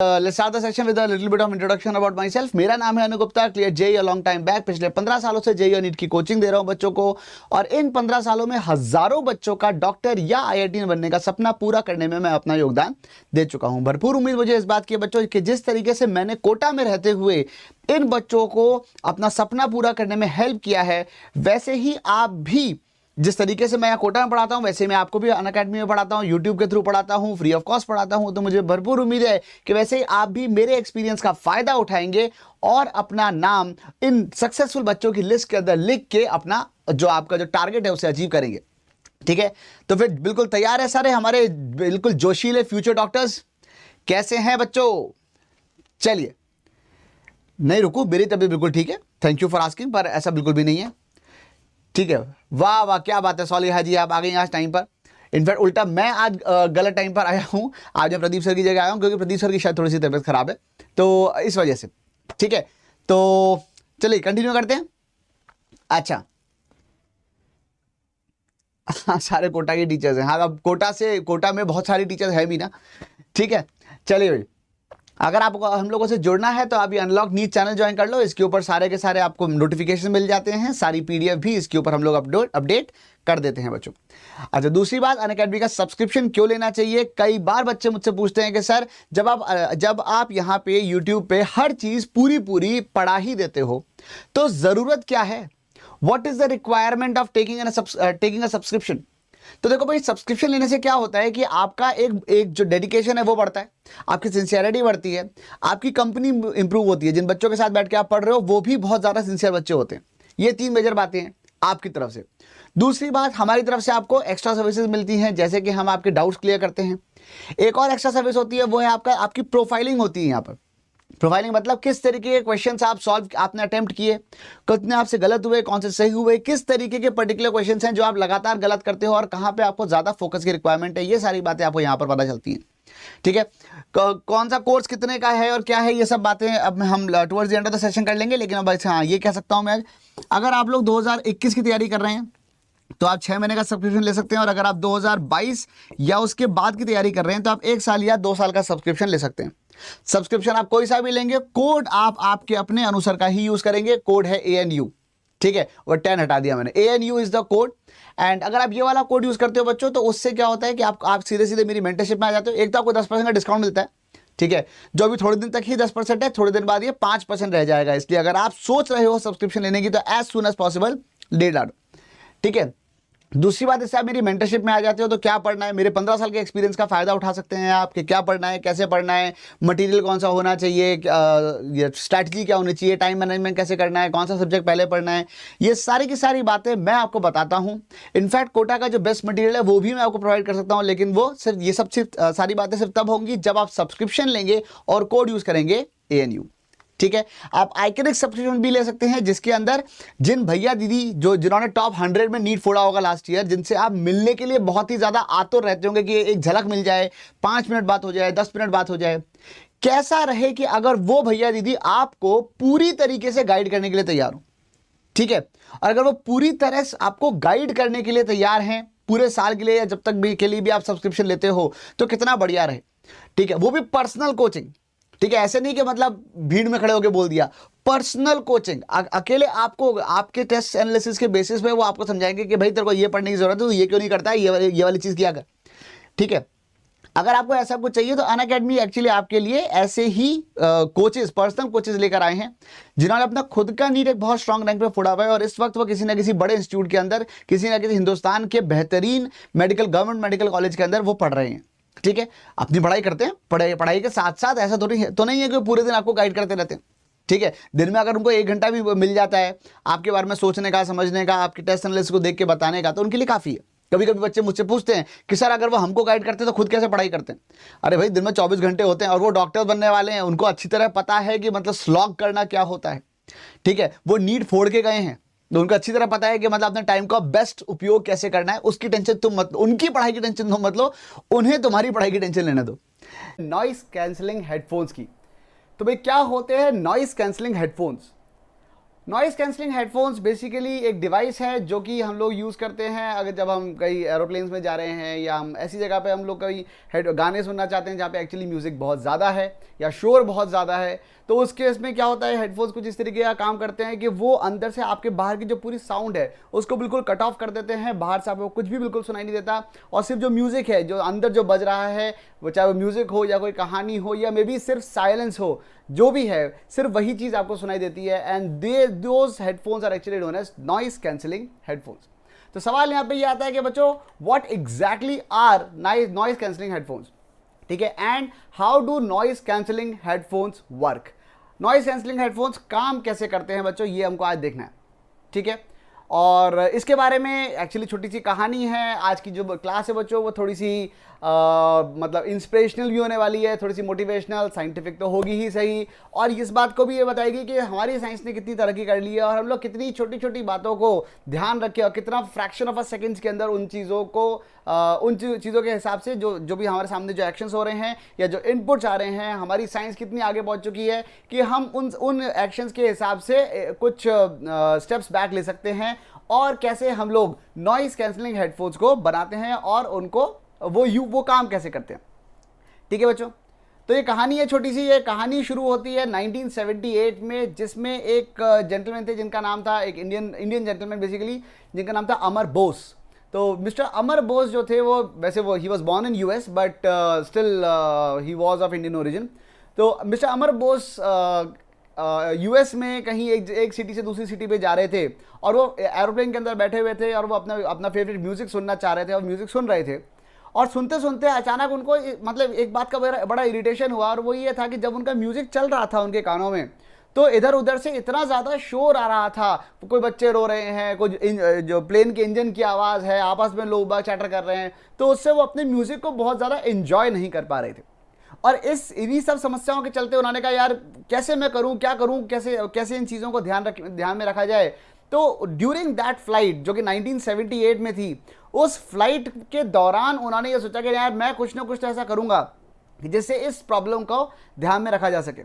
Let's start the session with a little bit of introduction about myself. मेरा नाम है Anu Gupta, clear JE a long time back. पिछले 15 सालों से जेई और नीट की कोचिंग दे रहा हूं बच्चों को, और इन 15 सालों में हजारों बच्चों का डॉक्टर या आईआईटी बनने का सपना पूरा करने में मैं अपना योगदान दे चुका हूं। भरपूर उम्मीद मुझे इस बात की है बच्चों कि जिस तरीके से मैंने कोटा में रहते हुए इन बच्चों को अपना सपना पूरा करने में हेल्प किया है, वैसे ही आप भी जिस तरीके से मैं यहाँ कोटा में पढ़ाता हूँ वैसे मैं आपको भी अनअकैडमी में पढ़ाता हूँ, यूट्यूब के थ्रू पढ़ाता हूँ, फ्री ऑफ कॉस्ट पढ़ाता हूँ। तो मुझे भरपूर उम्मीद है कि वैसे ही आप भी मेरे एक्सपीरियंस का फायदा उठाएंगे और अपना नाम इन सक्सेसफुल बच्चों की लिस्ट के अंदर लिख के अपना जो आपका जो टारगेट है उसे अचीव करेंगे। ठीक है, तो फिर बिल्कुल तैयार है सारे हमारे बिल्कुल जोशीले फ्यूचर डॉक्टर्स? कैसे हैं बच्चों? चलिए, नहीं रुकू, मेरी तबीयत बिल्कुल ठीक है, थैंक यू फॉर आस्किंग, पर ऐसा बिल्कुल भी नहीं है। ठीक है, वाह वाह क्या बात है सॉलिहा जी, आप आ गई आज टाइम पर। इनफैक्ट उल्टा मैं आज गलत टाइम पर आया हूं। आज मैं प्रदीप सर की जगह आया हूं क्योंकि प्रदीप सर की शायद थोड़ी सी तबीयत खराब है, तो इस वजह से। ठीक है, तो चलिए कंटिन्यू करते हैं। अच्छा, हाँ सारे कोटा के टीचर्स हैं। हाँ, अब कोटा में बहुत सारी टीचर्स है भी ना। ठीक है, चलिए भाई, अगर आपको हम लोगों से जुड़ना है तो आप ये अनलॉक नीट चैनल ज्वाइन कर लो। इसके ऊपर सारे के सारे आपको नोटिफिकेशन मिल जाते हैं, सारी पीडीएफ भी इसके ऊपर हम लोग अपडेट कर देते हैं बच्चों। अच्छा, दूसरी बात, अनअकैडमी का सब्सक्रिप्शन क्यों लेना चाहिए? कई बार बच्चे मुझसे पूछते हैं कि सर जब आप यहाँ पे यूट्यूब पे हर चीज पूरी पढ़ा ही देते हो तो जरूरत क्या है? What is the requirement of taking a subscription? तो देखो भाई, सब्सक्रिप्शन लेने से क्या होता है कि आपका एक जो डेडिकेशन है वो बढ़ता है, आपकी सिंसियरिटी बढ़ती है, आपकी कंपनी इंप्रूव होती है। जिन बच्चों के साथ बैठ के आप पढ़ रहे हो वो भी बहुत ज्यादा सिंसियर बच्चे होते हैं। ये 3 मेजर बातें हैं आपकी तरफ से। दूसरी बात, हमारी तरफ से आपको एक्स्ट्रा सर्विसेज मिलती हैं, जैसे कि हम आपके डाउट्स क्लियर करते हैं। एक और एक्स्ट्रा सर्विस होती है, वो है आपकी प्रोफाइलिंग होती है। यहाँ पर प्रोफाइलिंग मतलब किस तरीके के क्वेश्चंस आपने अटेम्प्ट किए, कितने आपसे गलत हुए, कौन से सही हुए, किस तरीके के पर्टिकुलर क्वेश्चंस हैं जो आप लगातार गलत करते हो और कहां पे आपको ज्यादा फोकस की रिक्वायरमेंट है। ये सारी बातें आपको यहां पर पता चलती हैं। ठीक है, कौन सा कोर्स कितने का है और क्या है, ये सब बातें अब हम towards the end of the session कर लेंगे। लेकिन अब हाँ, ये कह सकता हूं मैं, अगर आप लोग 2021 की तैयारी कर रहे हैं तो आप 6 महीने का सब्सक्रिप्शन ले सकते हैं, और अगर आप 2022 या उसके बाद की तैयारी कर रहे हैं तो आप 1 साल या 2 साल का सब्सक्रिप्शन ले सकते हैं। सब्सक्रिप्शन आप कोई सा भी लेंगे, कोड आप आपके अपने अनुसार का ही यूज करेंगे। कोड है ANU। ठीक है, और 10 हटा दिया मैंने। ANU is the code. And अगर आप ये वाला कोड यूज करते हो बच्चों, तो उससे क्या होता है कि आप सीधे सीधे मेरी मेंटरशिप में आ जाते हो। एक तो आपको 10% का डिस्काउंट मिलता है। ठीक है, जो अभी थोड़े दिन तक ही 10% है, थोड़े दिन बाद ये 5% रह जाएगा। इसलिए अगर आप सोच रहे हो सब्सक्रिप्शन लेने की तो एज सुन एज पॉसिबल ले डालो। ठीक है, दूसरी बात, इससे आप मेरी मेंटरशिप में आ जाते हो तो क्या पढ़ना है, मेरे 15 साल के एक्सपीरियंस का फायदा उठा सकते हैं आप कि क्या पढ़ना है, कैसे पढ़ना है, मटेरियल कौन सा होना चाहिए, स्ट्रैटेजी क्या होनी चाहिए, टाइम मैनेजमेंट कैसे करना है, कौन सा सब्जेक्ट पहले पढ़ना है। ये सारी की सारी बातें मैं आपको बताता हूँ। इनफैक्ट कोटा का जो बेस्ट मटेरियल है वो भी मैं आपको प्रोवाइड कर सकता हूँ, लेकिन वो सिर्फ सारी बातें सिर्फ तब होंगी जब आप सब्सक्रिप्शन लेंगे और कोड यूज करेंगे ANU। ठीक है, आप आइकनिक सब्सक्रिप्शन भी ले सकते हैं, जिसके अंदर जिन भैया दीदी जिन्होंने टॉप 100 में नीट फोड़ा होगा लास्ट ईयर, जिनसे आप मिलने के लिए बहुत ही ज्यादा आतुर रहते होंगे कि एक झलक मिल जाए, 5 मिनट बात हो जाए, 10 मिनट बात हो जाए। कैसा रहे कि अगर वो भैया दीदी आपको पूरी तरीके से गाइड करने के लिए तैयार हो। ठीक है, और अगर वो पूरी तरह से आपको गाइड करने के लिए तैयार हैं पूरे साल के लिए या जब तक भी के लिए भी आप सब्सक्रिप्शन लेते हो, तो कितना बढ़िया रहे। ठीक है, वो भी पर्सनल कोचिंग। ठीक है, ऐसे नहीं कि मतलब भीड़ में खड़े होकर बोल दिया, पर्सनल कोचिंग। अकेले आपको आपके टेस्ट एनालिसिस के बेसिस पे वो आपको समझाएंगे कि भाई तेरे को ये पढ़ने की जरूरत है, तो ये क्यों नहीं करता है, ये वाली चीज किया कर। ठीक है, अगर आपको ऐसा कुछ चाहिए तो अनअकैडमी एक्चुअली आपके लिए ऐसे ही कोचेस, पर्सनल कोचेस लेकर आए हैं, जिन्होंने अपना खुद का नीट एक बहुत स्ट्रांग रैंक पे फोड़ा हुआ है, और इस वक्त वो किसी ना किसी बड़े इंस्टीट्यूट के अंदर, किसी ना किसी हिंदुस्तान के बेहतरीन गवर्नमेंट मेडिकल कॉलेज के अंदर वो पढ़ रहे हैं। ठीक है, अपनी पढ़ाई करते हैं, पढ़ाई के साथ साथ ऐसा तो नहीं है कि पूरे दिन आपको गाइड करते रहते हैं। ठीक है, दिन में अगर उनको 1 घंटा भी मिल जाता है आपके बारे में सोचने का, समझने का, आपके टेस्ट एनालिसिस को देख के बताने का, तो उनके लिए काफी है। कभी कभी बच्चे मुझसे पूछते हैं कि सर अगर वो हमको गाइड करते तो खुद कैसे पढ़ाई करते हैं? अरे भाई, दिन में 24 घंटे होते हैं और वो डॉक्टर बनने वाले हैं, उनको अच्छी तरह पता है कि मतलब स्लॉग करना क्या होता है। ठीक है, वो नीट फोड़ के गए हैं तो उनको अच्छी तरह पता है कि मतलब अपने टाइम का बेस्ट उपयोग कैसे करना है। उसकी टेंशन तुम मत लो, उनकी पढ़ाई की टेंशन तुम मत लो, उन्हें तुम्हारी पढ़ाई की टेंशन लेने दो। नॉइस कैंसलिंग हेडफोन्स की, तो भाई क्या होते हैं noise cancelling headphones? Noise cancelling headphones basically एक डिवाइस है जो कि हम लोग यूज़ करते हैं अगर जब हम कई एरोप्लेन्स में जा रहे हैं या हम ऐसी जगह पे हम लोग कई गाने सुनना चाहते हैं जहाँ पे एक्चुअली म्यूज़िक बहुत ज़्यादा है या शोर बहुत ज़्यादा है। तो उस केस में क्या होता है, हेडफोन्स कुछ इस तरीके का काम करते हैं कि वो अंदर से आपके बाहर की जो पूरी साउंड है उसको बिल्कुल कट ऑफ कर देते हैं, बाहर से आपको कुछ भी बिल्कुल सुनाई नहीं देता और सिर्फ जो म्यूज़िक है जो अंदर जो बज रहा है, वो चाहे वो म्यूज़िक हो या कोई कहानी हो या मे बी सिर्फ साइलेंस हो, जो भी है सिर्फ वही चीज़ आपको सुनाई देती है। And those headphones are actually known as noise cancelling headphones. तो सवाल यहाँ पे ये आता है कि बच्चों what exactly are noise cancelling headphones, ठीक है, and how do noise cancelling headphones work. Noise cancelling headphones काम कैसे करते हैं बच्चों, ये हमको आज देखना है, ठीक है। और इसके बारे में एक्चुअली छोटी सी कहानी है। आज की जो क्लास है बच्चों वो थोड़ी सी मतलब इंस्पिरेशनल भी होने वाली है, थोड़ी सी मोटिवेशनल, साइंटिफिक तो होगी ही सही, और इस बात को भी ये बताएगी कि हमारी साइंस ने कितनी तरक्की कर ली है और हम लोग कितनी छोटी छोटी बातों को ध्यान रखें और कितना फ्रैक्शन ऑफ अ सेकेंड्स के अंदर उन चीज़ों को उन चीज़ों के हिसाब से जो भी हमारे सामने जो एक्शंस हो रहे हैं या जो इनपुट्स आ रहे हैं, हमारी साइंस कितनी आगे पहुंच चुकी है कि हम उन एक्शंस के हिसाब से कुछ स्टेप्स बैक ले सकते हैं और कैसे हम लोग नॉइस कैंसलिंग हेडफोन्स को बनाते हैं और उनको वो काम कैसे करते हैं, ठीक है बच्चों। तो ये कहानी है छोटी सी, ये कहानी शुरू होती है 1978 में, जिसमें एक जेंटलमैन थे जिनका नाम था, एक इंडियन जेंटलमैन बेसिकली, जिनका नाम था अमर बोस। तो मिस्टर अमर बोस जो थे वो वैसे वो he was born in US but still he was of Indian origin. तो मिस्टर अमर बोस यूएस में कहीं एक सिटी से दूसरी सिटी पे जा रहे थे और वो एरोप्लेन के अंदर बैठे हुए थे और वो अपना फेवरेट म्यूज़िक सुनना चाह रहे थे और म्यूज़िक सुन रहे थे और सुनते सुनते अचानक उनको मतलब एक बात का बड़ा इरिटेशन हुआ और वो ये था कि जब उनका म्यूज़िक चल रहा था उनके कानों में तो इधर उधर से इतना ज़्यादा शोर आ रहा था, कोई बच्चे रो रहे हैं, कुछ जो प्लेन के इंजन की आवाज़ है, आपस में लोग बाग चैटर कर रहे हैं, तो उससे वो अपने म्यूज़िक को बहुत ज़्यादा एंजॉय नहीं कर पा रहे थे। और इन्हीं सब समस्याओं के चलते उन्होंने कहा यार कैसे मैं करूं, क्या करूं, कैसे इन चीज़ों को ध्यान में रखा जाए। तो ड्यूरिंग दैट फ्लाइट जो कि 1978 में थी, उस फ्लाइट के दौरान उन्होंने ये सोचा कि यार मैं कुछ ना कुछ तो ऐसा करूंगा जिससे इस प्रॉब्लम को ध्यान में रखा जा सके।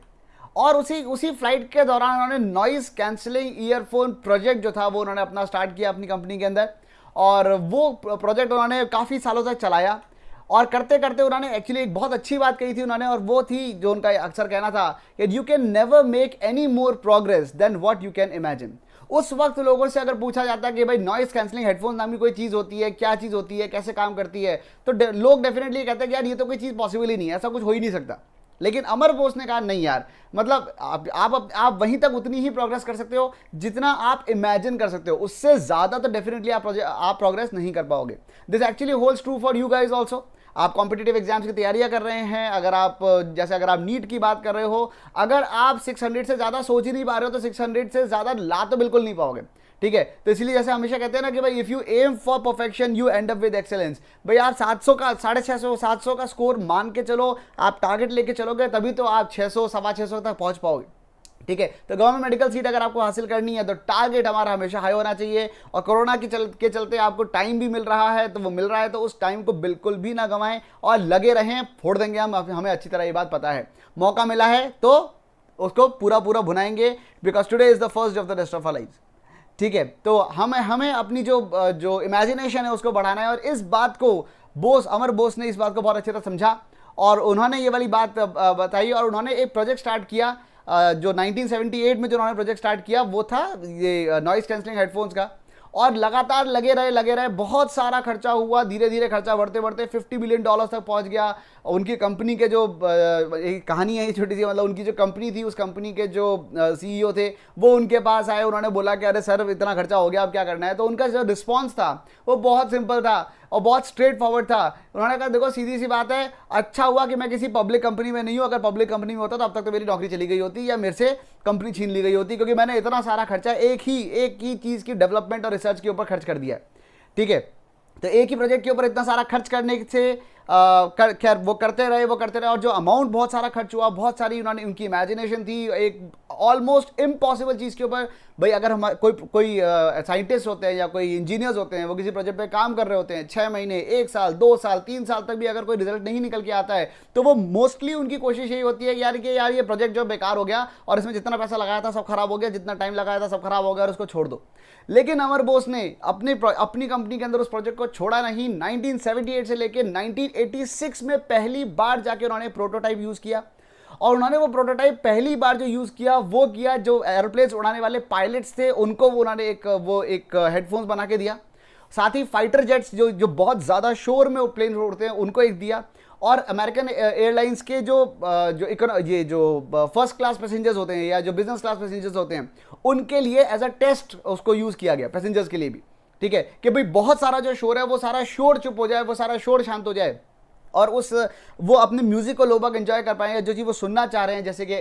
और उसी फ्लाइट के दौरान उन्होंने नॉइस कैंसलिंग ईयरफोन प्रोजेक्ट जो था वो उन्होंने अपना स्टार्ट किया अपनी कंपनी के अंदर, और वो प्रोजेक्ट उन्होंने काफ़ी सालों तक चलाया। और करते करते उन्होंने एक्चुअली एक बहुत अच्छी बात कही थी उन्होंने, और वो थी जो उनका अक्सर कहना था कि you can never make any more progress than what you can imagine. उस वक्त लोगों से अगर पूछा जाता है कि भाई नॉइस कैंसलिंग हेडफोन नाम की कोई चीज़ होती है, क्या चीज़ होती है, कैसे काम करती है, तो लोग डेफिनेटली कहते हैं कि यार ये तो कोई चीज़ पॉसिबल ही नहीं है, ऐसा कुछ हो ही नहीं सकता। लेकिन अमर बोस ने कहा नहीं यार, मतलब आप वहीं तक उतनी ही प्रोग्रेस कर सकते हो जितना आप इमेजिन कर सकते हो, उससे ज़्यादा तो डेफिनेटली आप प्रोग्रेस नहीं कर पाओगे। This actually holds true for you guys also. आप कॉम्पिटिटिव एग्जाम्स की तैयारियां कर रहे हैं, अगर आप नीट की बात कर रहे हो, अगर आप 600 से ज़्यादा सोच ही नहीं पा रहे हो तो 600 से ज़्यादा ला तो बिल्कुल नहीं पाओगे, ठीक है। तो इसलिए जैसे हमेशा कहते हैं ना कि भाई if you aim for perfection you end up with excellence. भाई आप 700 का 650 700 का स्कोर मान के चलो, आप टारगेट लेके चलोगे तभी तो आप 600 650 तक पहुँच पाओगे, ठीक है। तो गवर्नमेंट मेडिकल सीट अगर आपको हासिल करनी है तो टारगेट हमारा हमेशा हाई होना चाहिए। और कोरोना के चलते आपको टाइम भी मिल रहा है, तो वो मिल रहा है तो उस टाइम को बिल्कुल भी ना गंवाएं और लगे रहें, फोड़ देंगे हमें अच्छी तरह ये बात पता है। मौका मिला है तो उसको पूरा भुनाएंगे, because today is the first of the rest of our life, ठीक है। तो हमें अपनी जो इमेजिनेशन है उसको बढ़ाना है, और इस बात को अमर बोस ने इस बात को बहुत अच्छी तरह समझा और उन्होंने ये वाली बात बताई और उन्होंने एक प्रोजेक्ट स्टार्ट किया। जो 1978 में जो उन्होंने प्रोजेक्ट स्टार्ट किया वो था ये नॉइस कैंसलिंग हेडफोन्स का, और लगातार लगे रहे, बहुत सारा खर्चा हुआ, धीरे धीरे खर्चा बढ़ते बढ़ते $50 बिलियन तक पहुंच गया। उनकी कंपनी के जो कहानी है छोटी सी, मतलब उनकी जो कंपनी थी उस कंपनी के जो सीईओ थे वो उनके पास आए, उन्होंने बोला कि अरे सर इतना खर्चा हो गया, अब क्या करना है। तो उनका जो रिस्पॉन्स था वो बहुत सिंपल था और बहुत स्ट्रेट फॉरवर्ड था। उन्होंने कहा देखो सीधी सी बात है, अच्छा हुआ कि मैं किसी पब्लिक कंपनी में नहीं हूँ, अगर पब्लिक कंपनी में होता तो अब तक तो मेरी नौकरी चली गई होती या मेरे से कंपनी छीन ली गई होती, क्योंकि मैंने इतना सारा खर्चा एक ही चीज़ की डेवलपमेंट और रिसर्च के ऊपर खर्च कर दिया, ठीक है। तो एक ही प्रोजेक्ट के ऊपर इतना सारा खर्च करने से खैर वो करते रहे और जो अमाउंट बहुत सारा खर्च हुआ, बहुत सारी उन्होंने, उनकी इमेजिनेशन थी एक ऑलमोस्ट इम्पॉसिबल चीज़ के ऊपर। भाई अगर हम कोई साइंटिस्ट होते हैं या कोई इंजीनियर्स होते हैं, वो किसी प्रोजेक्ट पे काम कर रहे होते हैं 6 महीने, 1 साल, 2 साल, 3 साल तक भी अगर कोई रिजल्ट नहीं निकल के आता है, तो वो मोस्टली उनकी कोशिश यही होती है कि यार ये प्रोजेक्ट जो बेकार हो गया और इसमें जितना पैसा लगाया था सब खराब हो गया, जितना टाइम लगाया था सब खराब हो गया और उसको छोड़ दो। लेकिन अमर बोस ने अपनी कंपनी के अंदर उस प्रोजेक्ट को छोड़ा नहीं। 1978 से लेकर 1986 में पहली बार जाके उन्होंने प्रोटोटाइप यूज किया, और उन्होंने वो प्रोटोटाइप पहली बार जो यूज किया वो किया जो एरोप्लेन्स उड़ाने वाले पायलट्स थे उनको उन्होंने एक हेडफोन्स बना के दिया। साथ ही फाइटर जेट्स जो बहुत ज़्यादा शोर में प्लेन उड़ते हैं उनको एक दिया। और अमेरिकन एयरलाइंस के जो फर्स्ट क्लास पैसेंजर्स होते हैं या जो बिजनेस क्लास पैसेंजर्स होते हैं उनके लिए एज अ टेस्ट उसको यूज़ किया गया, पैसेंजर्स के लिए भी, ठीक है, कि भाई बहुत सारा जो शोर है वो सारा शोर चुप हो जाए, वो सारा शोर शांत हो जाए और वो अपने म्यूजिक को लोग एंजॉय कर पाएंगे, जो चीज़ वो सुनना चाह रहे हैं। जैसे कि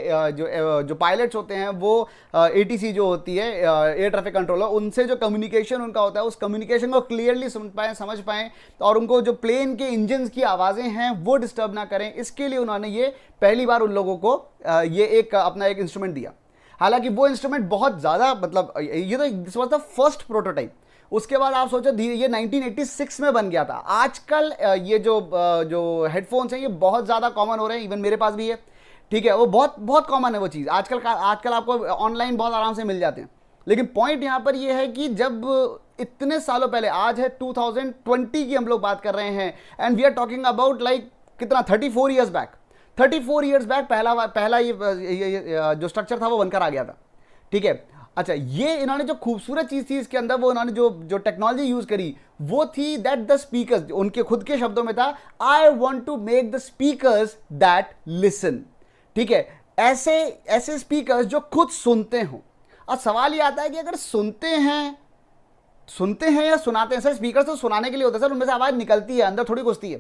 जो पायलट्स होते हैं वो एटीसी जो होती है, एयर ट्रैफिक कंट्रोलर, उनसे जो कम्युनिकेशन उनका होता है उस कम्युनिकेशन को क्लियरली सुन पाएँ, समझ पाएँ, और उनको जो प्लेन के इंजन की आवाज़ें हैं वो डिस्टर्ब ना करें। इसके लिए उन्होंने ये पहली बार उन लोगों को ये अपना एक इंस्ट्रूमेंट दिया। हालांकि वो इंस्ट्रूमेंट बहुत ज़्यादा, मतलब ये तो this was the first prototype. उसके बाद आप सोचो धीरे, ये 1986 में बन गया था। आजकल ये जो हेडफोन्स हैं ये बहुत ज़्यादा कॉमन हो रहे हैं, इवन मेरे पास भी है, ठीक है, वो बहुत बहुत कॉमन है वो चीज़। आजकल आपको ऑनलाइन बहुत आराम से मिल जाते हैं। लेकिन पॉइंट यहाँ पर ये है कि जब इतने सालों पहले, आज है 2020 की हम लोग बात कर रहे हैं, and we are talking about like कितना 34 ईयर्स बैक, 34 ईयर्स बैक पहला ये जो स्ट्रक्चर था वो बनकर आ गया था, ठीक है। अच्छा, ये इन्होंने जो खूबसूरत चीज़ थी इसके अंदर, वो इन्होंने जो टेक्नोलॉजी यूज़ करी वो थी दैट द स्पीकर्स, उनके खुद के शब्दों में था, I want to make the speakers that listen, ठीक है, ऐसे स्पीकर्स जो खुद सुनते हों। अब सवाल ये आता है कि अगर सुनते हैं या सुनाते हैं, सर स्पीकर तो सुनाने के लिए होता है सर, उनमें से आवाज़ निकलती है, अंदर थोड़ी घुसती है।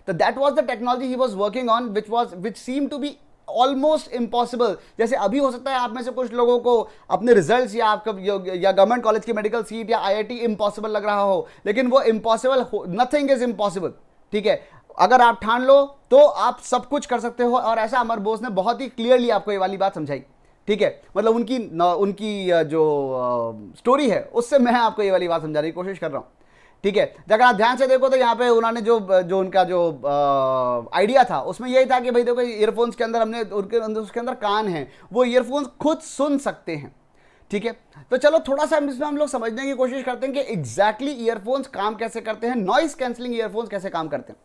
तो दैट वॉज द टेक्नोलॉजी ही was working on, which seem to be almost impossible. जैसे अभी हो सकता है आप में से कुछ लोगों को अपने रिजल्ट्स या आपका या गवर्नमेंट कॉलेज की मेडिकल सीट या आईआईटी इम्पॉसिबल लग रहा हो, लेकिन वो इम्पॉसिबल, नथिंग इज इम्पॉसिबल, ठीक है। अगर आप ठान लो तो आप सब कुछ कर सकते हो, और ऐसा अमर बोस ने बहुत ही क्लियरली आपको ये वाली बात समझाई, ठीक है। मतलब उनकी जो स्टोरी है उससे मैं आपको ये वाली बात समझाने की कोशिश कर रहा हूँ, ठीक है। अगर आप ध्यान से देखो तो यहाँ पे उन्होंने जो उनका जो आइडिया था उसमें यही था कि भाई देखो ईयरफोन्स के अंदर हमने उसके अंदर कान है, वो ईयरफोन्स खुद सुन सकते हैं, ठीक है। तो चलो थोड़ा सा इसमें हम लोग समझने की कोशिश करते हैं कि एग्जैक्टली ईयरफोन्स काम कैसे करते हैं, नॉइस कैंसलिंग ईयरफोन्स कैसे काम करते हैं,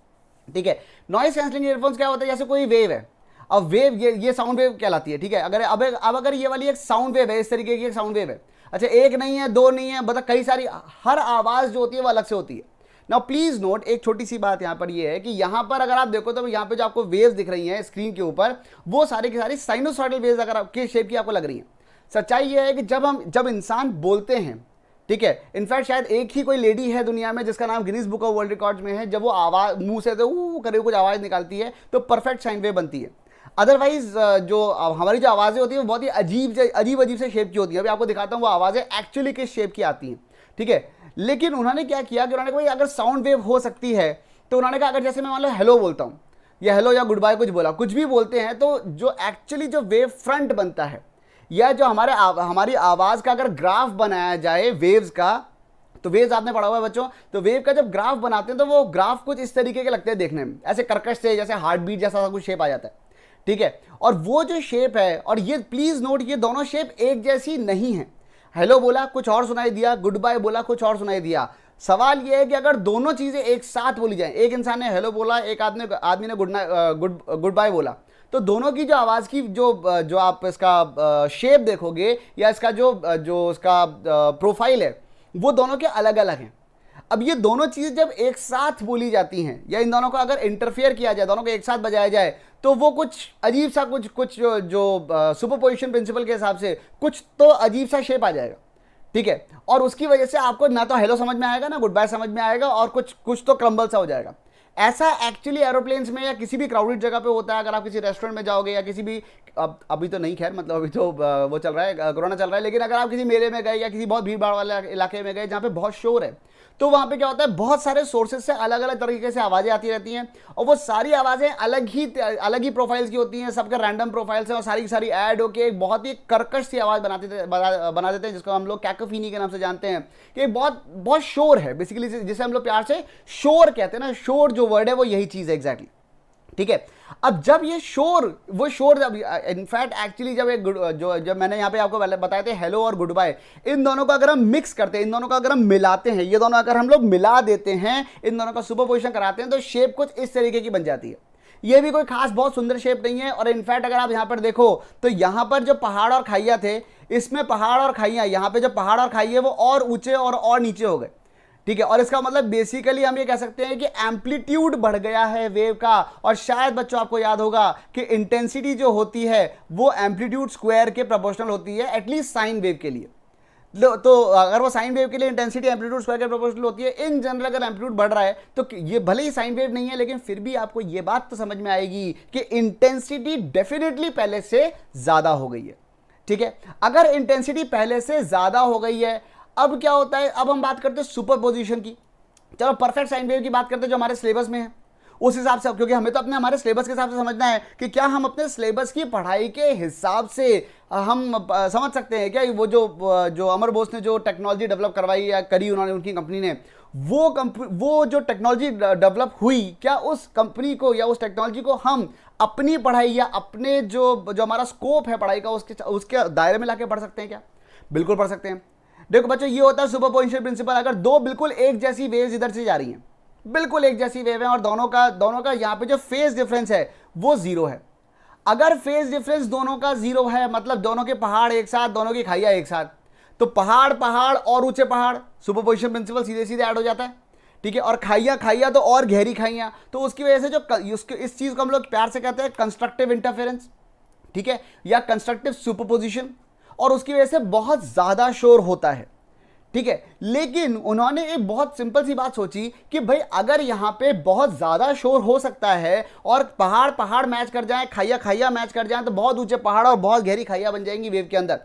ठीक है। नॉइस कैंसलिंग ईयरफोन्स क्या होता है, जैसे कोई वेव है, अब वेव ये साउंड वेव कहलाती है, ठीक है। अगर ये वाली एक साउंड वेव है, इस तरीके की एक साउंड वेव है, अच्छा एक नहीं है, दो नहीं है, मतलब कई सारी, हर आवाज़ जो होती है वो अलग से होती है। नाउ प्लीज़ नोट, एक छोटी सी बात यहाँ पर ये है कि यहाँ पर अगर आप देखो तो यहाँ पे जो आपको वेव्स दिख रही हैं स्क्रीन के ऊपर, वो सारी की सारी साइनोसॉइडल वेव्स अगर आपके शेप की आपको लग रही हैं। सच्चाई ये है कि जब इंसान बोलते हैं, ठीक है, इनफैक्ट शायद एक ही कोई लेडी है दुनिया में जिसका नाम Guinness book of world records में है, जब वो आवाज़ मुंह से तो करे कुछ आवाज़ निकालती है तो परफेक्ट साइन वेव बनती है। अदरवाइज जो हमारी जो आवाज़ें होती हैं वो बहुत ही अजीब से शेप की होती है। अभी आपको दिखाता हूँ वो आवाज़ें एक्चुअली किस शेप की आती हैं, ठीक है। लेकिन उन्होंने क्या किया कि उन्होंने कहा भाई अगर साउंड वेव हो सकती है, तो उन्होंने कहा अगर जैसे मैं मान लो हेलो बोलता हूँ या हेलो या गुड बाय कुछ भी बोलते हैं, तो जो एक्चुअली जो वेव फ्रंट बनता है या जो हमारी आवाज़ का अगर ग्राफ बनाया जाए वेव्स का, तो वेव्स आपने पढ़ा हुआ है बच्चों, तो वेव का जब ग्राफ बनाते हैं तो वो ग्राफ कुछ इस तरीके के लगते हैं देखने में, ऐसे कर्कश से, जैसे हार्ट बीट जैसा कुछ शेप आ जाता है, ठीक है। और वो जो शेप है, और ये प्लीज नोट, ये दोनों शेप एक जैसी नहीं है। हेलो बोला कुछ और सुनाई दिया, गुड बाय बोला कुछ और सुनाई दिया। सवाल ये है कि अगर दोनों चीजें एक साथ बोली जाए, एक इंसान ने हेलो बोला, एक आदमी ने गुड बाय बोला, तो दोनों की जो आवाज़ की जो आप इसका शेप देखोगे या इसका जो इसका प्रोफाइल है, वो दोनों के अलग अलग हैं। अब ये दोनों चीज़ जब एक साथ बोली जाती हैं या इन दोनों का अगर इंटरफेयर किया जाए, दोनों को एक साथ बजाया जाए, तो वो कुछ अजीब सा कुछ जो सुपरपोजिशन प्रिंसिपल के हिसाब से कुछ तो अजीब सा शेप आ जाएगा, ठीक है। और उसकी वजह से आपको ना तो हेलो समझ में आएगा ना गुड बाय समझ में आएगा, और कुछ तो क्रम्बल सा हो जाएगा। ऐसा एक्चुअली एरोप्लेन्स में या किसी भी क्राउडेड जगह पे होता है। अगर आप किसी रेस्टोरेंट में जाओगे या किसी भी, अभी तो नहीं, खैर मतलब अभी तो वो चल रहा है, कोरोना चल रहा है, लेकिन अगर आप किसी मेले में गए या किसी बहुत भीड़ भाड़ वाले इलाके में गए जहाँ पे बहुत शोर है, तो वहाँ पे क्या होता है, बहुत सारे सोर्सेज से अलग अलग तरीके से आवाज़ें आती रहती हैं, और वो सारी आवाज़ें अलग ही प्रोफाइल्स की होती हैं, सबके रैंडम प्रोफाइल्स हैं, और सारी की सारी ऐड होके एक बहुत ही कर्कश सी आवाज़ बना देते हैं, जिसको हम लोग कैकोफीनी के नाम से जानते हैं, कि बहुत बहुत शोर है बेसिकली, जिसे हम लोग प्यार से शोर कहते हैं ना। शोर जो वर्ड है वो यही चीज़ है एग्जैक्टली, ठीक है। अब जब ये शोर, वो शोर जब इनफैक्ट एक्चुअली जब मैंने यहाँ पे आपको बताए थे हेलो और गुड बाय, इन दोनों का अगर हम मिक्स करते हैं, इन दोनों का अगर हम मिलाते हैं, ये दोनों अगर हम लोग मिला देते हैं, इन दोनों का सुपरपोजिशन कराते हैं, तो शेप कुछ इस तरीके की बन जाती है। ये भी कोई खास बहुत सुंदर शेप नहीं है। और इनफैक्ट अगर आप यहाँ पर देखो तो यहाँ पर जो पहाड़ और खाइयाँ थे, इसमें पहाड़ और खाइयाँ, यहाँ पे जो पहाड़ और खाइयाँ वो और ऊंचे और नीचे हो गए, ठीक है। और इसका मतलब बेसिकली हम ये कह सकते हैं कि एम्पलीट्यूड बढ़ गया है वेव का। और शायद बच्चों आपको याद होगा कि इंटेंसिटी जो होती है वो एम्पलीट्यूड स्क्वायर के प्रोपोर्शनल होती है, एटलीस्ट साइन वेव के लिए। तो अगर वो साइन वेव के लिए इंटेंसिटी एम्पलीट्यूड स्क्वायर के प्रोपोर्शनल होती है, इन जनरल अगर एम्पलीट्यूड बढ़ रहा है तो ये भले ही साइन वेव नहीं है, लेकिन फिर भी आपको ये बात तो समझ में आएगी कि इंटेंसिटी डेफिनेटली पहले से ज्यादा हो गई है, ठीक है। अगर इंटेंसिटी पहले से ज्यादा हो गई है, अब क्या होता है, अब हम बात करते हैं सुपरपोजिशन की। चलो परफेक्ट साइन वेव की बात करते हैं जो हमारे सिलेबस में है, उस हिसाब से, क्योंकि हमें तो अपने हमारे सिलेबस के हिसाब से समझना है कि क्या हम अपने सिलेबस की पढ़ाई के हिसाब से हम समझ सकते हैं क्या वो जो अमर बोस ने जो टेक्नोलॉजी डेवलप करवाई या करी उन्होंने, उनकी कंपनी ने, वो जो टेक्नोलॉजी डेवलप हुई, क्या उस कंपनी को या उस टेक्नोलॉजी को हम अपनी पढ़ाई या अपने जो हमारा स्कोप है पढ़ाई का उसके दायरे में लाके पढ़ सकते हैं क्या? बिल्कुल पढ़ सकते हैं। देखो बच्चों, ये होता है सुपरपोजिशन प्रिंसिपल। अगर दो बिल्कुल एक जैसी वेव्स इधर से जा रही हैं, बिल्कुल एक जैसी वेव है, और दोनों का यहाँ पे जो फेज डिफरेंस है वो जीरो है। अगर फेज डिफरेंस दोनों का जीरो है, मतलब दोनों के पहाड़ एक साथ, दोनों की खाइयाँ एक साथ, तो पहाड़ और ऊंचे पहाड़, सुपरपोजिशन प्रिंसिपल सीधे सीधे ऐड हो जाता है, ठीक है। और खाइयाँ तो और गहरी खाइयाँ, तो उसकी वजह से इस चीज़ को हम लोग प्यार से कहते हैं कंस्ट्रक्टिव इंटरफेरेंस, ठीक है, या कंस्ट्रक्टिव सुपरपोजिशन, और उसकी वजह से बहुत ज़्यादा शोर होता है, ठीक है। लेकिन उन्होंने एक बहुत सिंपल सी बात सोची कि भाई अगर यहाँ पे बहुत ज़्यादा शोर हो सकता है और पहाड़ मैच कर जाए, खाइयाँ मैच कर जाए, तो बहुत ऊंचे पहाड़ और बहुत गहरी खाइयाँ बन जाएंगी वेव के अंदर,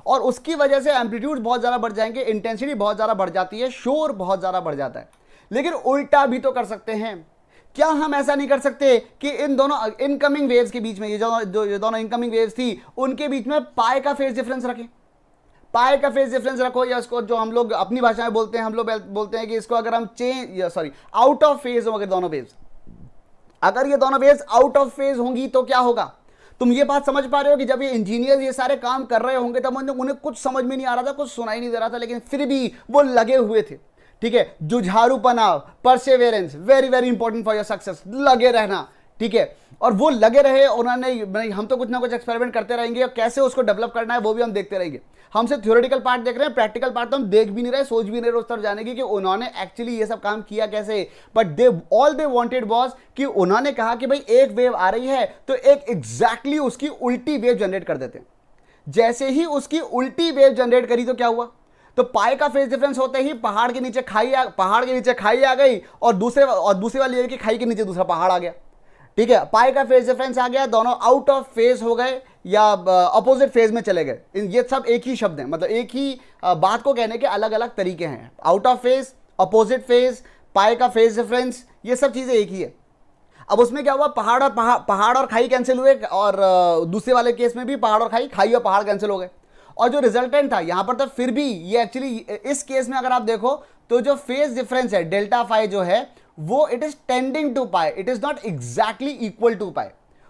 और उसकी वजह से एम्पलीट्यूड बहुत ज़्यादा बढ़ जाएंगे, इंटेंसिटी बहुत ज़्यादा बढ़ जाती है, शोर बहुत ज़्यादा बढ़ जाता है। लेकिन उल्टा भी तो कर सकते हैं। क्या हम ऐसा नहीं कर सकते कि इन दोनों इनकमिंग वेव्स के बीच में, ये जो दोनों इनकमिंग वेव्स थी उनके बीच में पाई का फेज डिफरेंस रखें? पाई का फेज डिफरेंस रखो, या इसको जो हम लोग अपनी भाषा में बोलते हैं, हम लोग बोलते हैं कि इसको अगर हम आउट ऑफ फेज हो, अगर दोनों वेव्स, अगर ये दोनों वेव्स आउट ऑफ फेज होंगी तो क्या होगा? तुम ये बात समझ पा रहे हो कि जब ये इंजीनियर ये सारे काम कर रहे होंगे तब उन्हें कुछ समझ में नहीं आ रहा था, कुछ सुनाई नहीं दे रहा था, लेकिन फिर भी वो लगे हुए थे, ठीक है। जुझारूपना, perseverance, very very important for your success, लगे रहना, ठीक है। और वो लगे रहे, उन्होंने, हम तो कुछ ना कुछ एक्सपेरिमेंट करते रहेंगे, और कैसे उसको डेवलप करना है वो भी हम देखते रहेंगे। हमसे थ्योरेटिकल पार्ट देख रहे हैं, प्रैक्टिकल पार्ट तो हम देख भी नहीं रहे, सोच भी नहीं रहे उस तरफ जाने की कि उन्होंने एक्चुअली ये सब काम किया कैसे। But all they wanted was कि उन्होंने कहा कि भाई एक वेव आ रही है तो एक एग्जैक्टली उसकी उल्टी वेव जनरेट कर देते हैं। जैसे ही उसकी उल्टी वेव जनरेट करी तो क्या हुआ? तो पाई का फेज डिफरेंस होते ही पहाड़ के नीचे खाई आ गई, और दूसरे वाली वेव की खाई के नीचे दूसरा पहाड़ आ गया, ठीक है। पाई का फेज डिफरेंस आ गया, दोनों आउट ऑफ फेज हो गए या अपोजिट फेज में चले गए। ये सब एक ही शब्द है, मतलब एक ही बात को कहने के अलग अलग तरीके हैं। Out of phase, opposite phase, pi का फेज डिफरेंस, ये सब चीजें एक ही है। अब उसमें क्या हुआ, पहाड़ और खाई कैंसिल हुए, और दूसरे वाले केस में भी पहाड़ और खाई और पहाड़ कैंसिल हो गए, और जो रिजल्टेंट था यहां पर तो फिर भी ये एक्चुअली इस केस में अगर आप देखो तो जो फेज डिफरेंस है डेल्टा फाई जो है वो it is tending to pi, it is not exactly equal to pi,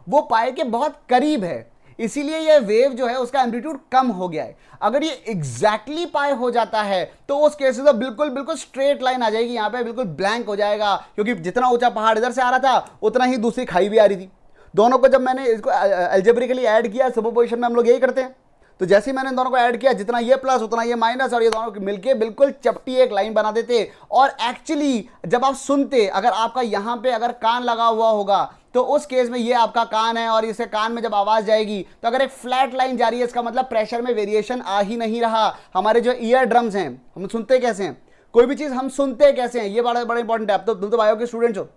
वो पाई के बहुत करीब है, इसीलिए ये वेव जो है उसका एम्पलीट्यूड कम हो गया है। अगर ये एग्जैक्टली पाई हो जाता है तो उस केस में तो बिल्कुल स्ट्रेट लाइन आ जाएगी, यहाँ पे बिल्कुल ब्लैंक हो जाएगा, क्योंकि जितना ऊंचा पहाड़ इधर से आ रहा था उतना ही दूसरी खाई भी आ रही थी। दोनों को जब मैंने इसको अलजेब्रिकली ऐड किया, सुपरपोजिशन में हम लोग यही करते हैं, तो जैसे ही मैंने दोनों को ऐड किया, जितना ये प्लस उतना ये माइनस, और ये दोनों मिलके बिल्कुल चपटी एक लाइन बना देते। और एक्चुअली जब आप सुनते, अगर आपका यहाँ पे अगर कान लगा हुआ होगा तो उस केस में ये आपका कान है, और इसे कान में जब आवाज जाएगी तो अगर एक फ्लैट लाइन जा रही है, इसका मतलब प्रेशर में वेरिएशन आ ही नहीं रहा। हमारे जो ईयर ड्रम्स हैं, हम सुनते कैसे हैं, कोई भी चीज हम सुनते कैसे हैं, ये बड़ा इंपॉर्टेंट है। अब तो तुम तो बायो के स्टूडेंट्स हो,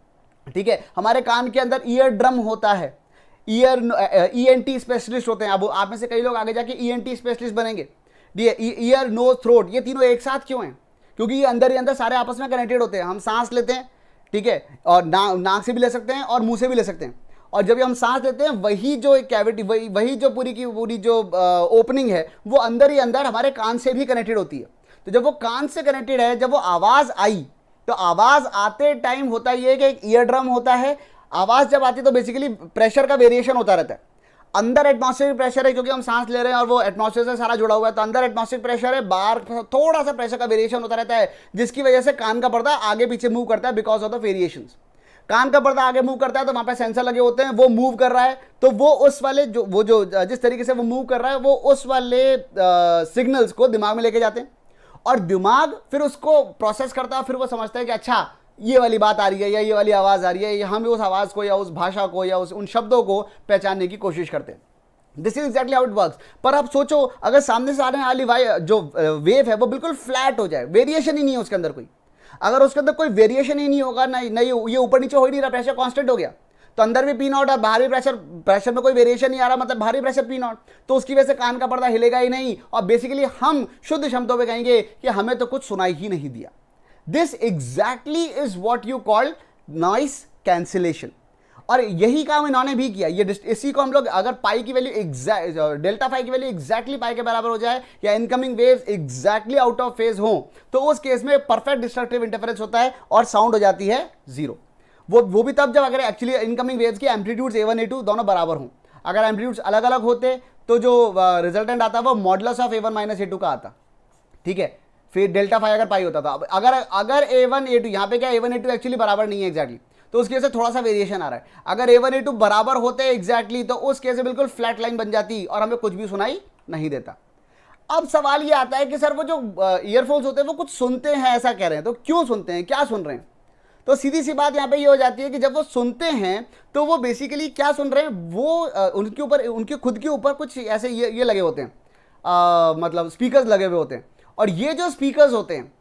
ठीक है, हमारे कान के अंदर ईयर ड्रम होता है, ईएनटी स्पेशलिस्ट होते हैं। अब आप में से कई लोग आगे जाके ईएनटी स्पेशलिस्ट बनेंगे। ईयर, नोज, थ्रोट, ये तीनों एक साथ क्यों हैं? क्योंकि ये अंदर ही अंदर सारे आपस में कनेक्टेड होते हैं। हम सांस लेते हैं, ठीक है, और नाक से भी ले सकते हैं और मुंह से भी ले सकते हैं। और जब हम सांस लेते हैं, वही जो एक कैविटी, वही जो पूरी की पूरी जो ओपनिंग है, वो अंदर ही अंदर हमारे कान से भी कनेक्टेड होती है। तो जब वो कान से कनेक्टेड है, जब वो आवाज़ आई, तो आवाज़ आते टाइम होता ये है कि एक ईयर ड्रम होता है। आवाज़ जब आती है तो बेसिकली प्रेशर का वेरिएशन होता रहता है। अंदर एटमॉस्फेरिक प्रेशर है, क्योंकि हम सांस ले रहे हैं और वो एटमॉस्फेयर से सारा जुड़ा हुआ है, तो अंदर एटमॉस्फेरिक प्रेशर है, बाहर थोड़ा सा प्रेशर का वेरिएशन होता रहता है, जिसकी वजह से कान का पर्दा आगे पीछे मूव करता है बिकॉज ऑफ द वेरिएशंस। कान का पर्दा आगे मूव करता है तो वहां पे सेंसर लगे होते हैं, वो मूव कर रहा है, तो वो उस वाले जो जिस तरीके से वो मूव कर रहा है, वो उस वाले सिग्नल्स को दिमाग में लेके जाते हैं, और दिमाग फिर उसको प्रोसेस करता है। फिर वो समझता है कि अच्छा ये वाली बात आ रही है या ये वाली आवाज़ आ रही है, हम उस आवाज़ को या उस भाषा को या उन शब्दों को पहचानने की कोशिश करते हैं। This is exactly how it works. पर आप सोचो, अगर सामने से आने वाली जो वेव है वो बिल्कुल फ्लैट हो जाए, वेरिएशन ही नहीं है उसके अंदर कोई, अगर उसके अंदर कोई वेरिएशन ही नहीं होगा, नहीं ये ऊपर नीचे हो ही नहीं रहा, प्रेशर कांस्टेंट हो गया, तो अंदर भी पी नॉट और बाहर भी प्रेशर में कोई वेरिएशन नहीं आ रहा, मतलब बाहरी प्रेशर पी नॉट, तो उसकी वजह से कान का पर्दा हिलेगा ही नहीं, और बेसिकली हम शुद्ध शब्दों में कहेंगे कि हमें तो कुछ सुनाई ही नहीं दिया। This exactly is what you call noise cancellation. और यही काम इन्होंने भी किया। ये इसी को हम लोग, अगर पाई की वैल्यू डेल्टा फाई की वैल्यू एग्जैक्टली पाई के बराबर हो जाए, या incoming waves exactly out of phase हो, तो उस केस में परफेक्ट डिस्ट्रक्टिव इंटरफेरेंस होता है और साउंड हो जाती है जीरो। वो भी तब जब अगर एक्चुअली इनकमिंग वेव्स के एम्पलीट्यूड्स A1 A2 दोनों बराबर हों। अगर एम्पलीट्यूड्स अलग अलग होते तो जो रिजल्टेंट आता वो modulus of A1 minus A2 का आता, ठीक है। फिर डेल्टा फाई अगर पाई होता था। अगर A1 A2, यहाँ पे क्या A1 A2 एक्चुअली बराबर नहीं है एग्जैक्टली, तो उसकी वजह से थोड़ा सा वेरिएशन आ रहा है। अगर A1 A2 बराबर होते एग्जैक्टली, तो उस केस में बिल्कुल फ्लैट लाइन बन जाती और हमें कुछ भी सुनाई नहीं देता। अब सवाल ये आता है कि सर वो जो ईयरफोन्स होते हैं वो कुछ सुनते हैं, ऐसा कह रहे हैं, तो क्यों सुनते हैं, क्या सुन रहे हैं? तो सीधी सी बात यहाँ पे ये हो जाती है कि जब वो सुनते हैं तो वो बेसिकली क्या सुन रहे हैं, वो उनके ऊपर, उनके खुद के ऊपर कुछ ऐसे ये लगे होते हैं, मतलब स्पीकर्स लगे हुए होते हैं, और ये जो स्पीकर्स होते हैं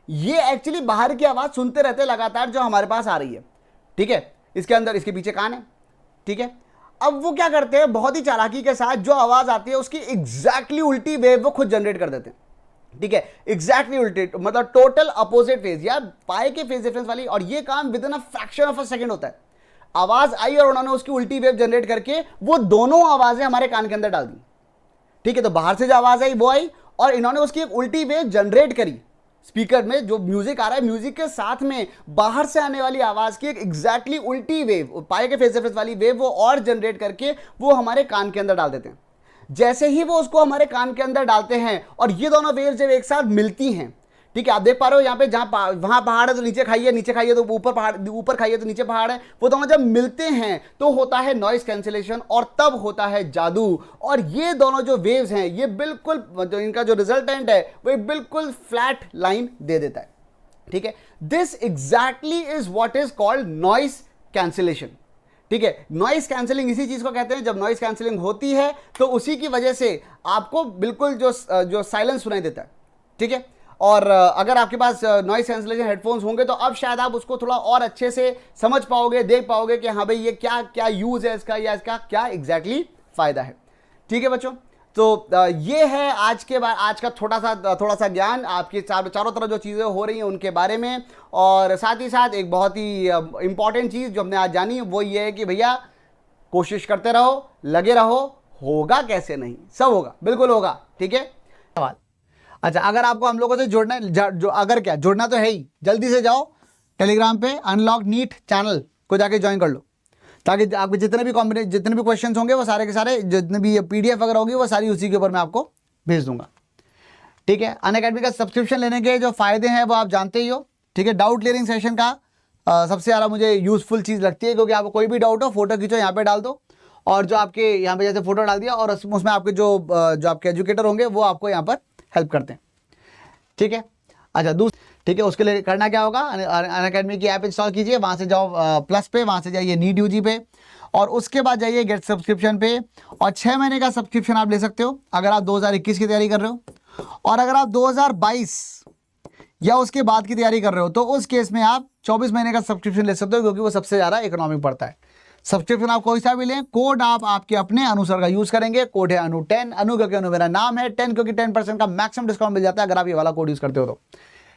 ये एक्चुअली बाहर की आवाज़ सुनते रहते हैं लगातार जो हमारे पास आ रही है, ठीक है। इसके अंदर, इसके पीछे कान है, ठीक है। अब वो क्या करते हैं, बहुत ही चालाकी के साथ जो आवाज़ आती है उसकी एग्जैक्टली उल्टी वेव वो खुद जनरेट कर देते हैं, ठीक है। एग्जैक्टली उल्टे, मतलब टोटल अपोजिट फेज या पाए के फेज डिफरेंस वाली, और ये काम with in a fraction of a second होता है। आवाज़ आई और उन्होंने उसकी उल्टी वेव जनरेट करके वो दोनों आवाज़ें हमारे कान के अंदर डाल दी, ठीक है। तो बाहर से जो आवाज़ आई वो आई, और इन्होंने उसकी एक उल्टी वेव जनरेट करी। स्पीकर में जो म्यूजिक आ रहा है, म्यूजिक के साथ में बाहर से आने वाली आवाज़ की एक एग्जैक्टली उल्टी वेव, पाए के फेज डिफरेंस वाली वेव, वो और जनरेट करके वो हमारे कान के अंदर डाल देते हैं। जैसे ही वो उसको हमारे कान के अंदर डालते हैं और ये दोनों वेव्स जब एक साथ मिलती हैं, ठीक है, आप देख पा रहे हो यहाँ पे, जहाँ वहाँ पहाड़ है तो नीचे खाइए, नीचे खाइए तो ऊपर पहाड़, ऊपर खाइए तो नीचे पहाड़ है, वो दोनों जब मिलते हैं तो होता है नॉइस कैंसिलेशन, और तब होता है जादू। और ये दोनों जो वेव्स हैं ये बिल्कुल, जो इनका जो रिजल्टेंट है वो एक बिल्कुल फ्लैट लाइन दे देता है, ठीक है। This exactly is what is called noise cancellation, ठीक है। नॉइस कैंसिलिंग इसी चीज को कहते हैं। जब नॉइस कैंसिलिंग होती है तो उसी की वजह से आपको बिल्कुल जो साइलेंस सुनाई देता है, ठीक है। और अगर आपके पास नॉइस कैंसिलेशन हेडफोन्स होंगे तो अब शायद आप उसको थोड़ा और अच्छे से समझ पाओगे, देख पाओगे कि हाँ भाई ये क्या क्या यूज है इसका, या इसका क्या एग्जैक्टली फायदा है, ठीक है बच्चों। तो ये है आज का थोड़ा सा ज्ञान आपके चारों तरफ जो चीज़ें हो रही हैं उनके बारे में। और साथ ही साथ एक बहुत ही इंपॉर्टेंट चीज़ जो हमने आज जानी वो ये है कि भैया कोशिश करते रहो, लगे रहो, होगा कैसे नहीं, सब होगा, बिल्कुल होगा, ठीक है। सवाल, अच्छा, अगर आपको हम लोगों से जुड़ना है, अगर जुड़ना तो है ही, जल्दी से जाओ टेलीग्राम पे अनलॉक नीट चैनल को जाके ज्वाइन कर लो, ताकि आपके जितने भी क्वेश्चंस होंगे वो सारे के सारे, जितने भी PDF अगर होगी वो सारी उसी के ऊपर मैं आपको भेज दूंगा, ठीक है। अनअकैडमी का सब्सक्रिप्शन लेने के जो फायदे हैं वो आप जानते ही हो, ठीक है। डाउट क्लियरिंग सेशन का सबसे ज़्यादा मुझे यूजफुल चीज़ लगती है, क्योंकि आपको कोई भी डाउट हो फोटो खींचो, यहाँ पे डाल दो, और जो आपके यहाँ पे जैसे फोटो डाल दिया और उसमें आपके जो आपके एजुकेटर होंगे वो आपको यहाँ पर हेल्प करते हैं, ठीक है। अच्छा, ठीक है, उसके लिए करना क्या होगा, अनअकैडमी की ऐप इंस्टॉल कीजिए, वहाँ से जाओ प्लस पे, वहाँ से जाइए नीट UG पे, और उसके बाद जाइए गेट सब्सक्रिप्शन पे, और 6 महीने का सब्सक्रिप्शन आप ले सकते हो अगर आप 2021 की तैयारी कर रहे हो। और अगर आप 2022 या उसके बाद की तैयारी कर रहे हो, तो उस केस में आप 24 महीने का सब्सक्रिप्शन ले सकते हो, क्योंकि वो सबसे ज़्यादा इकोनॉमिक पड़ता है। सब्सक्रिप्शन आप कोई सा भी लें, कोड आप आपके अपने अनुसार का यूज़ करेंगे। कोड है अनु10, अनु क्योंकि अनु मेरा नाम है, 10 क्योंकि 10% का मैक्सिमम डिस्काउंट मिल जाता है अगर आप ये वाला कोड यूज़ करते हो तो।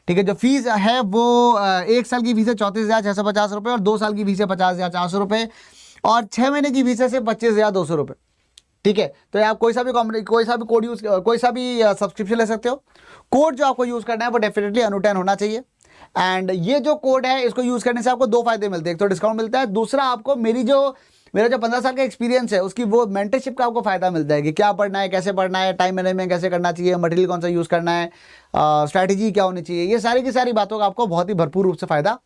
ठीक है, जो फीस है वो 1 साल की फीस है 34,650 रुपये, और 2 साल की फीस है 50,400 रुपये, और 6 महीने की फीस है सिर्फ 25,200 रुपये। ठीक है, तो आप कोई सा भी कोड यूज़, कोई सा भी सब्सक्रिप्शन ले सकते हो। कोड जो आपको यूज़ करना है वो डेफिनेटली अनु10 होना चाहिए। एंड ये जो कोड है इसको यूज़ करने से आपको 2 फायदे मिलते हैं, एक तो डिस्काउंट मिलता है, दूसरा आपको मेरा जो 15 साल का एक्सपीरियंस है उसकी वो मेंटरशिप का आपको फायदा मिलता है कि क्या पढ़ना है, कैसे पढ़ना है, टाइम मैनेजमेंट कैसे करना चाहिए, मटेरियल कौन सा यूज़ करना है, स्ट्रैटेजी क्या होनी चाहिए, ये सारी की सारी बातों का आपको बहुत ही भरपूर रूप से फायदा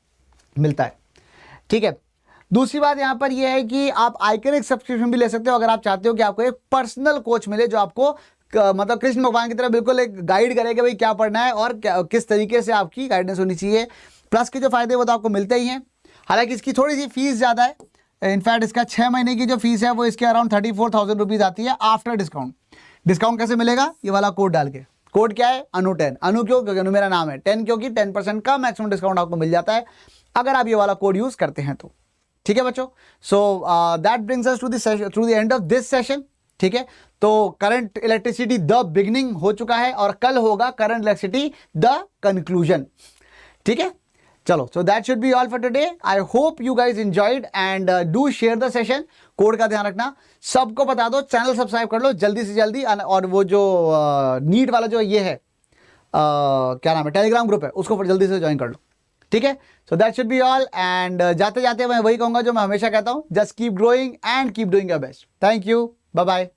मिलता है। ठीक है, दूसरी बात यहाँ पर यह है कि आप आइकनिक सब्सक्रिप्शन भी ले सकते हो अगर आप चाहते हो कि आपको एक पर्सनल कोच मिले जो आपको मतलब कृष्ण भगवान की तरह बिल्कुल एक गाइड करे कि भाई क्या पढ़ना है और किस तरीके से आपकी गाइडेंस होनी चाहिए। प्लस के जो फायदे वो तो आपको मिलते ही हैं, हालांकि इसकी थोड़ी सी फीस ज़्यादा है। इनफैक्ट इसका 6 महीने की जो फीस है वो इसके अराउंड 34,000 रुपीज़ आती है आफ्टर डिस्काउंट। डिस्काउंट कैसे मिलेगा? ये वाला कोड डाल के। कोड क्या है? अनु10। अनु क्यों? क्योंकि अनु मेरा नाम है। 10 क्योंकि 10% का मैक्सिमम डिस्काउंट आपको मिल जाता है अगर आप ये वाला कोड यूज़ करते हैं तो। ठीक है बच्चों, so that brings us to the end of this session. ठीक है, तो करंट इलेक्ट्रिसिटी द बिगनिंग हो चुका है और कल होगा करंट इलेक्ट्रिसिटी द कंक्लूजन। ठीक है, चलो, so that should be all for today. I hope you guys enjoyed and do share the session. Code का ध्यान रखना, सबको बता दो, चैनल सब्सक्राइब कर लो जल्दी से जल्दी, और वो जो नीट वाला जो ये है क्या नाम है, टेलीग्राम ग्रुप है, उसको जल्दी से ज्वाइन कर लो। ठीक है, so that should be all. And जाते जाते मैं वही कहूंगा जो मैं हमेशा कहता हूं, just keep growing and keep doing your best. Thank you, bye bye.